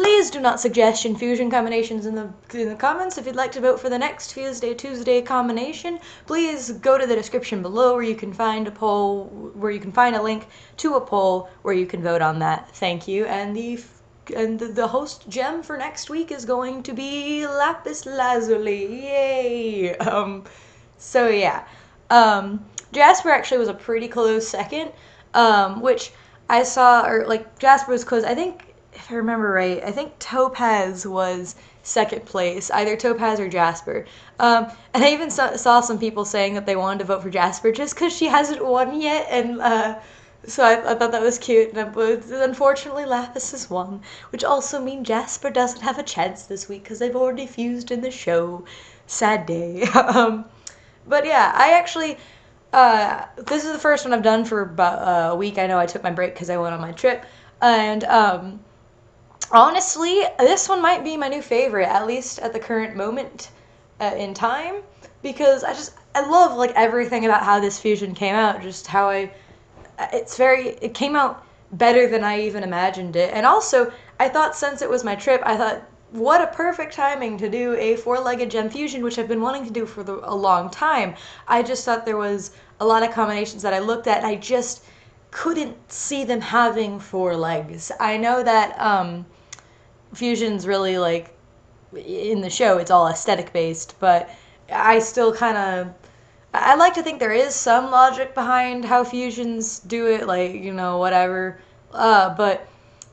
Please do not suggest infusion combinations in the comments. If you'd like to vote for the next Fuseday Tuesday combination, please go to the description below where you can find a poll, where you can find a link to a poll where you can vote on that. Thank you. And the host gem for next week is going to be Lapis Lazuli. Yay! So yeah. Jasper actually was a pretty close second, which I saw, or like Jasper was close. I think, if I remember right, I think Topaz was second place, either Topaz or Jasper. And I even saw some people saying that they wanted to vote for Jasper just because she hasn't won yet, and so I thought that was cute. But unfortunately, Lapis has won, which also means Jasper doesn't have a chance this week because they've already fused in the show. Sad day. But yeah, I actually, this is the first one I've done for about a week. I know I took my break because I went on my trip, and honestly, this one might be my new favorite, at least at the current moment in time, because I love like everything about how this fusion came out, just how it came out better than I even imagined it. And also, I thought since it was my trip, I thought, what a perfect timing to do a four-legged gem fusion, which I've been wanting to do for a long time. I just thought there was a lot of combinations that I looked at, and I just couldn't see them having four legs. I know that fusion's really, like, in the show, it's all aesthetic based, but I still kind of, I like to think there is some logic behind how fusions do it, like, you know, whatever. But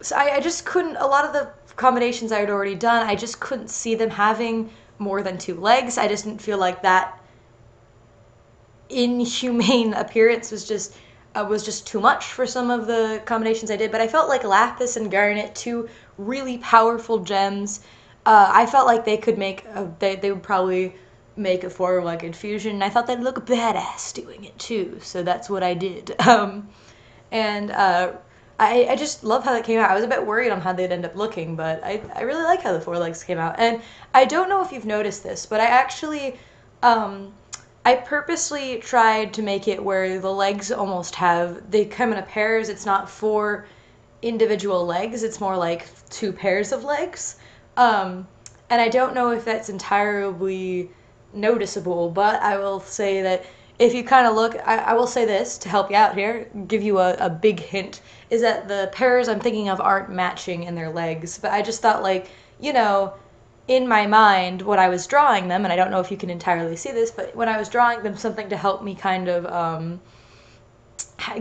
so I just couldn't, a lot of the combinations I had already done, I just couldn't see them having more than two legs. I just didn't feel like that inhumane appearance was just too much for some of the combinations I did. But I felt like Lapis and Garnet, two really powerful gems, I felt like they could make they would probably make a four-legged fusion. I thought they'd look badass doing it too, so that's what I did. And I just love how that came out. I was a bit worried on how they'd end up looking, but I really like how the four legs came out. And I don't know if you've noticed this, but I actually, I purposely tried to make it where the legs almost they come in pairs. It's not four individual legs, it's more like two pairs of legs. And I don't know if that's entirely noticeable, but I will say that if you kind of look, I will say this to help you out here, give you a big hint, is that the pairs I'm thinking of aren't matching in their legs. But I just thought, like, you know, in my mind when I was drawing them, and I don't know if you can entirely see this, but when I was drawing them, something to help me kind of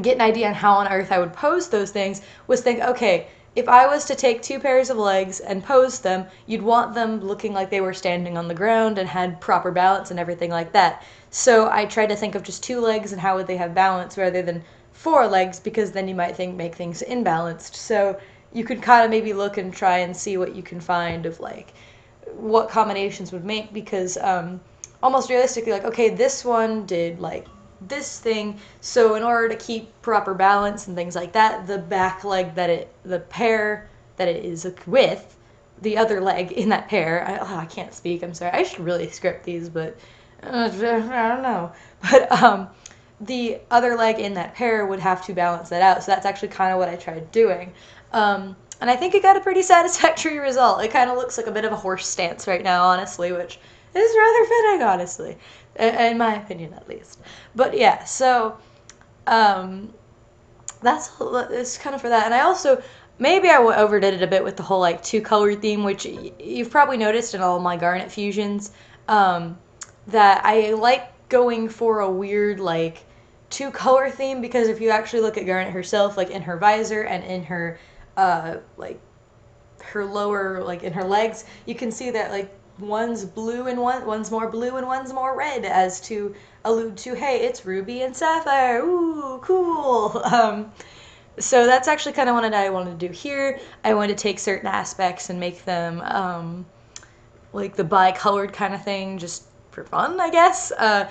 get an idea on how on earth I would pose those things was think, okay, if I was to take two pairs of legs and pose them, you'd want them looking like they were standing on the ground and had proper balance and everything like that. So I tried to think of just two legs and how would they have balance rather than four legs, because then you might make things imbalanced. So you could kind of maybe look and try and see what you can find of like what combinations would make, because almost realistically, like, okay, this one did like this thing, so in order to keep proper balance and things like that, the back leg the pair that it is with, the other leg in that pair, I can't speak, I'm sorry, I should really script these, but I don't know, but the other leg in that pair would have to balance that out, so that's actually kind of what I tried doing, and I think it got a pretty satisfactory result. It kind of looks like a bit of a horse stance right now, honestly, which is rather fitting, honestly, in my opinion at least. But yeah, so it's kind of for that. And I also, maybe I overdid it a bit with the whole like two color theme, which you've probably noticed in all my Garnet fusions, that I like going for a weird like two color theme, because if you actually look at Garnet herself, like in her visor and in her like her lower, like in her legs, you can see that like one's blue and one's more blue and one's more red, as to allude to, hey, it's ruby and sapphire, ooh, cool. So that's actually kind of what I wanted to do here. I wanted to take certain aspects and make them like the bi-colored kind of thing, just for fun, I guess. And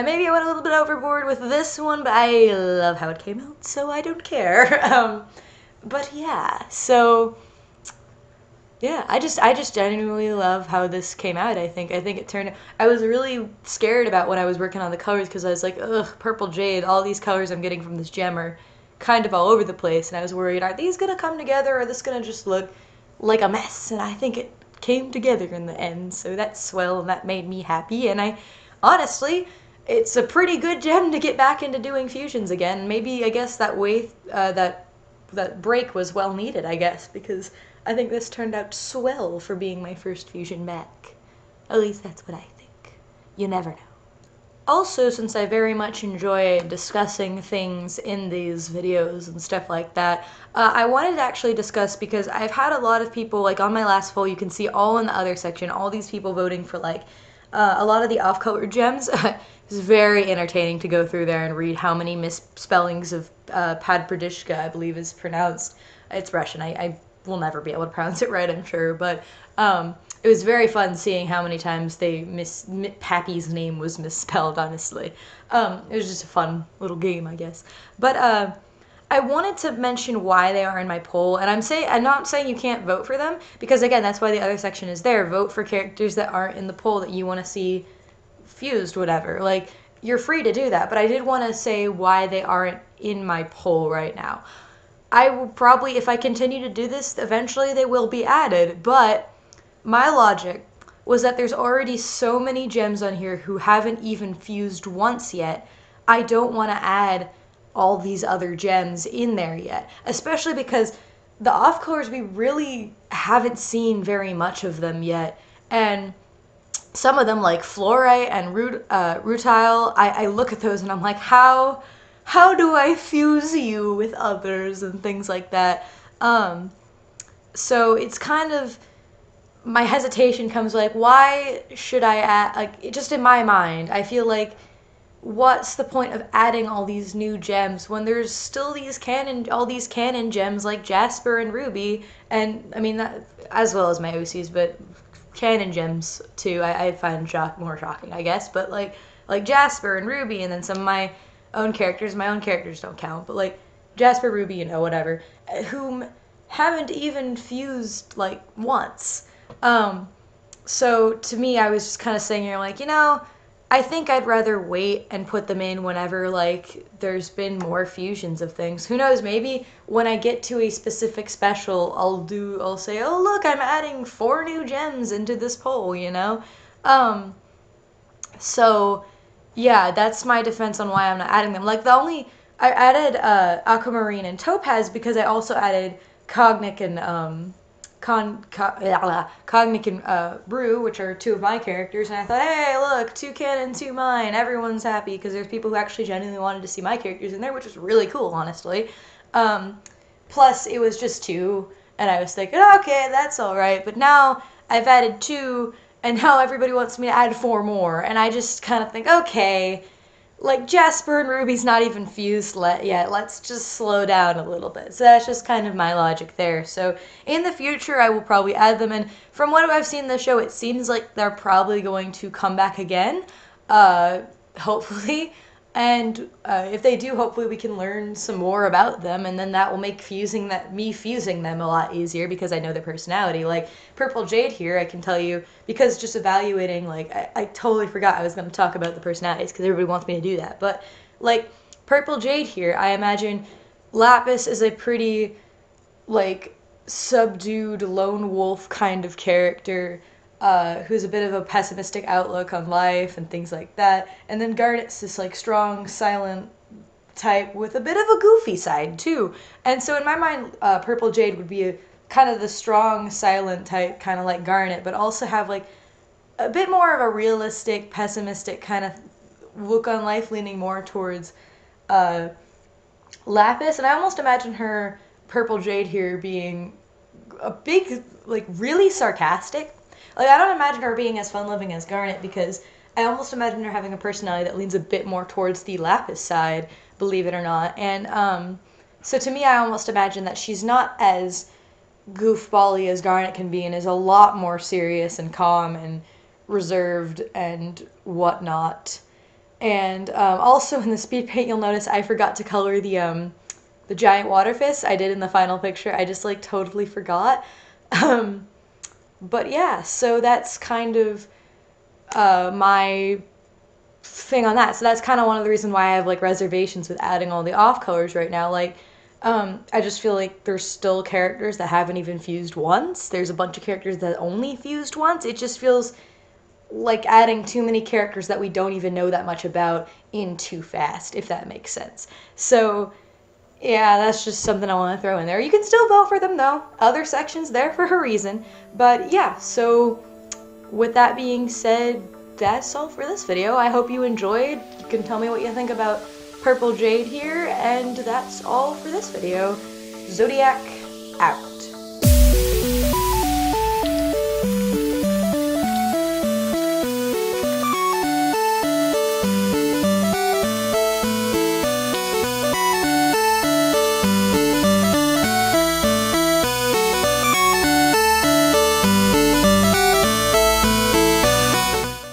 maybe I went a little bit overboard with this one, but I love how it came out, so I don't care. But yeah, so yeah, I just genuinely love how this came out. I think it turned. I was really scared about when I was working on the colors, because I was like, ugh, purple jade. All these colors I'm getting from this gem are kind of all over the place, and I was worried, are these gonna come together, or is this gonna just look like a mess, and I think it came together in the end, so that's swell, and that made me happy, and I honestly, it's a pretty good gem to get back into doing fusions again. Maybe, I guess, that that break was well needed, I guess, because I think this turned out swell for being my first fusion back. At least that's what I think. You never know. Also, since I very much enjoy discussing things in these videos and stuff like that, I wanted to actually discuss, because I've had a lot of people, like on my last poll, you can see all in the other section, all these people voting for like a lot of the off-color gems. It's very entertaining to go through there and read how many misspellings of Padpradishka, I believe is pronounced. It's Russian. I will never be able to pronounce it right, I'm sure, but it was very fun seeing how many times Pappy's name was misspelled, honestly. It was just a fun little game, I guess. But I wanted to mention why they are in my poll, and I'm not saying you can't vote for them, because again, that's why the other section is there. Vote for characters that aren't in the poll that you want to see fused, whatever. Like, you're free to do that, but I did want to say why they aren't in my poll right now. I will probably, if I continue to do this, eventually they will be added, but my logic was that there's already so many gems on here who haven't even fused once yet. I don't want to add all these other gems in there yet, especially because the off colors, we really haven't seen very much of them yet, and some of them like fluorite and rutile, I look at those and I'm like, how do I fuse you with others and things like that. So it's kind of, my hesitation comes like, why should I add, like, just in my mind, I feel like, what's the point of adding all these new gems when there's still all these canon gems like Jasper and Ruby, and I mean, that, as well as my OCs, but canon gems too, I find more shocking, I guess, but like Jasper and Ruby, and then some of my own characters don't count, but like Jasper, Ruby, whatever, whom haven't even fused like once. So to me, I was just kind of saying here, like, I think I'd rather wait and put them in whenever, like, there's been more fusions of things. Who knows, maybe when I get to a specific special, I'll say, oh, look, I'm adding 4 new gems into this poll, So, yeah, that's my defense on why I'm not adding them. Like, I added Aquamarine and Topaz because I also added Cognic and Cognic and Brew, which are 2 of my characters, and I thought, hey, look, 2 canon, 2 mine, everyone's happy, because there's people who actually genuinely wanted to see my characters in there, which was really cool, honestly. Plus, it was just 2, and I was thinking, okay, that's alright, but now I've added 2, and now everybody wants me to add 4 more, and I just kind of think, okay, like, Jasper and Ruby's not even fused yet. Let's just slow down a little bit. So that's just kind of my logic there. So in the future, I will probably add them. And from what I've seen in the show, it seems like they're probably going to come back again, hopefully. And if they do, hopefully we can learn some more about them, and then that will make me fusing them a lot easier because I know their personality. Like Purple Jade here, I can tell you, because just evaluating, like, I totally forgot I was going to talk about the personalities because everybody wants me to do that. But like Purple Jade here, I imagine Lapis is a pretty, like, subdued lone wolf kind of character, who's a bit of a pessimistic outlook on life and things like that. And then Garnet's this like strong, silent type with a bit of a goofy side too. And so in my mind, Purple Jade would be kind of the strong, silent type, kind of like Garnet, but also have like a bit more of a realistic, pessimistic kind of look on life, leaning more towards Lapis. And I almost imagine her, Purple Jade here, being a big, like, really sarcastic. Like, I don't imagine her being as fun-loving as Garnet, because I almost imagine her having a personality that leans a bit more towards the Lapis side, believe it or not. And so to me, I almost imagine that she's not as goofball-y as Garnet can be, and is a lot more serious and calm and reserved and whatnot. And also in the speed paint, you'll notice I forgot to color the giant water fist. I did in the final picture. I just, like, totally forgot. But yeah, so that's kind of my thing on that. So that's kind of one of the reasons why I have, like, reservations with adding all the off colors right now. Like, I just feel like there's still characters that haven't even fused once. There's a bunch of characters that only fused once. It just feels like adding too many characters that we don't even know that much about in too fast, if that makes sense. So, yeah, that's just something I want to throw in there. You can still vote for them, though. Other sections there for a reason. But yeah, so with that being said, that's all for this video. I hope you enjoyed. You can tell me what you think about Purple Jade here, and that's all for this video. Zodiac out.